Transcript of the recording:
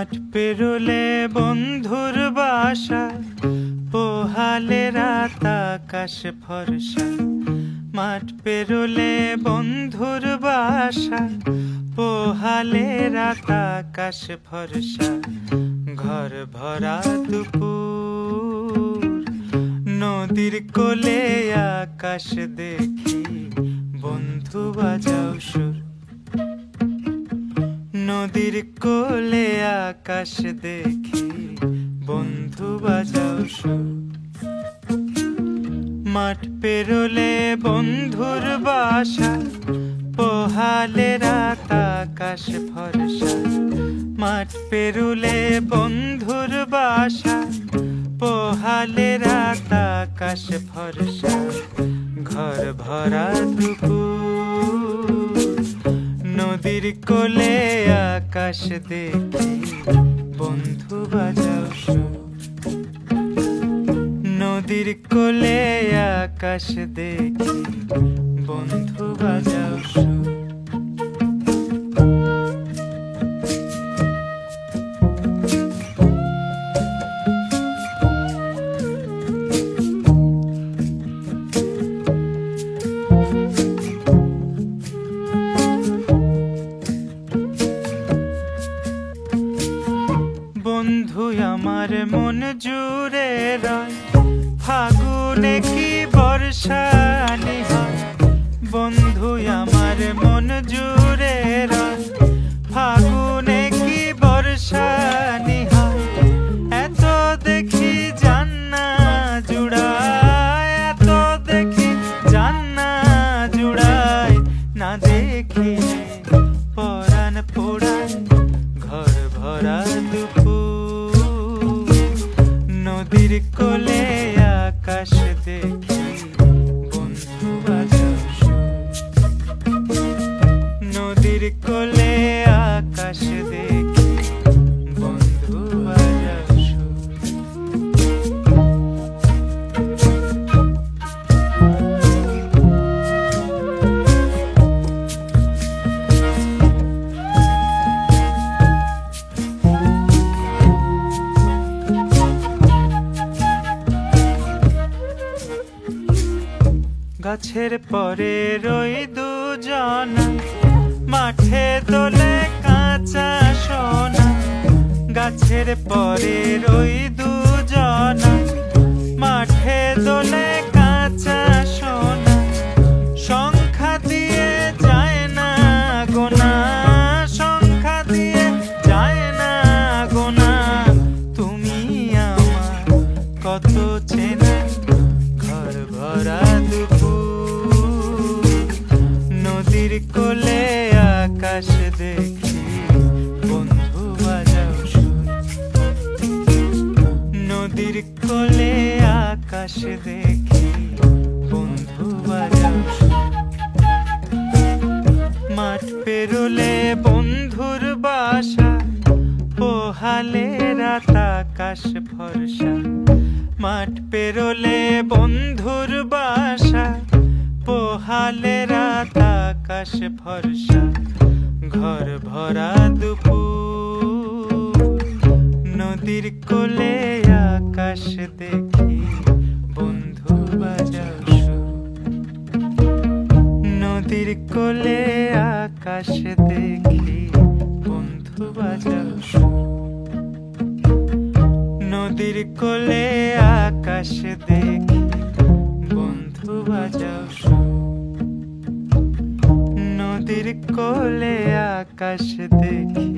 মাঠ পেরোলে বন্ধুর বাসা, পোহালে রাত আকাশ ফর্সা। মাঠ পেরোলে বন্ধুর বাসা, পোহালে রাত আকাশ ফর্সা। ঘর ভরা দুপুর, নদীর কোলে আকাশ দেখি, বন্ধু বাজাও সুর। নদীর কোলে আকাশ দেখি, বন্ধু বাজাও সুর। মাঠ পেরোলে বন্ধুর বাসা, পোহালে রাত আকাশ ফর্সা। মাঠ পেরোলে বন্ধুর বাসা, পোহালে রাত আকাশ ফর্সা। ঘর ভরা দুপুর, নদীর কোলে আকাশ দেখি, বন্ধু বাজাও সুর। নদীর কোলে আকাশ দেখি, বন্ধু বাজাও সুর। বন্ধু আমার মন জুড়ে রয়, ফাগুনে কি বর্ষানি হয়। বন্ধু আমার মন জুড়ে রয়, ফাগুনে কি বর্ষানি হয়। এত দেখি জান্না জুড়ায়, এত দেখি জান্না জুড়ায়। না দেখিলে পরাণ পোড়ায়, ঘর ভরা দুপুর, নদীর কোলে আকাশ দেখি, বন্ধু বাজাও সুর। নদীর কোলে আকাশ দেখি, বন্ধু বাজাও সুর। গাছের পরে রই দুজনা, মাঠে দোলে কাঁচা সোনা। গাছের পরে রই দুজনা, মাঠে দোলে কাঁচা সোনা। সংখ্যা দিয়ে যায় না গোনা, সংখ্যা দিয়ে যায় না গোনা। তুমি আমার কত চেনা, ঘর ভরা দুপুর, নদীর কোলে আকাশ দেখি, বন্ধু বাজাও সুর। নদীর কোলে আকাশ দেখি, বন্ধু বাজাও সুর। মাঠ পেরোলে বন্ধুর বাসা, পোহালে রাত আকাশ ফর্সা। মাঠ পেরোলে বন্ধুর বাসা, পোহালে রাত আকাশ ফর্সা। ঘর ভরা দুপুর, নদীর কোলে আকাশ দেখি, বন্ধু বাজাও সুর। নদীর কোলে আকাশ দেখি, বন্ধু বাজাও সুর। নদীর কোলে আকাশ দেখি, বন্ধু বাজাও সুর। নদীর কোলে আকাশ দেখি,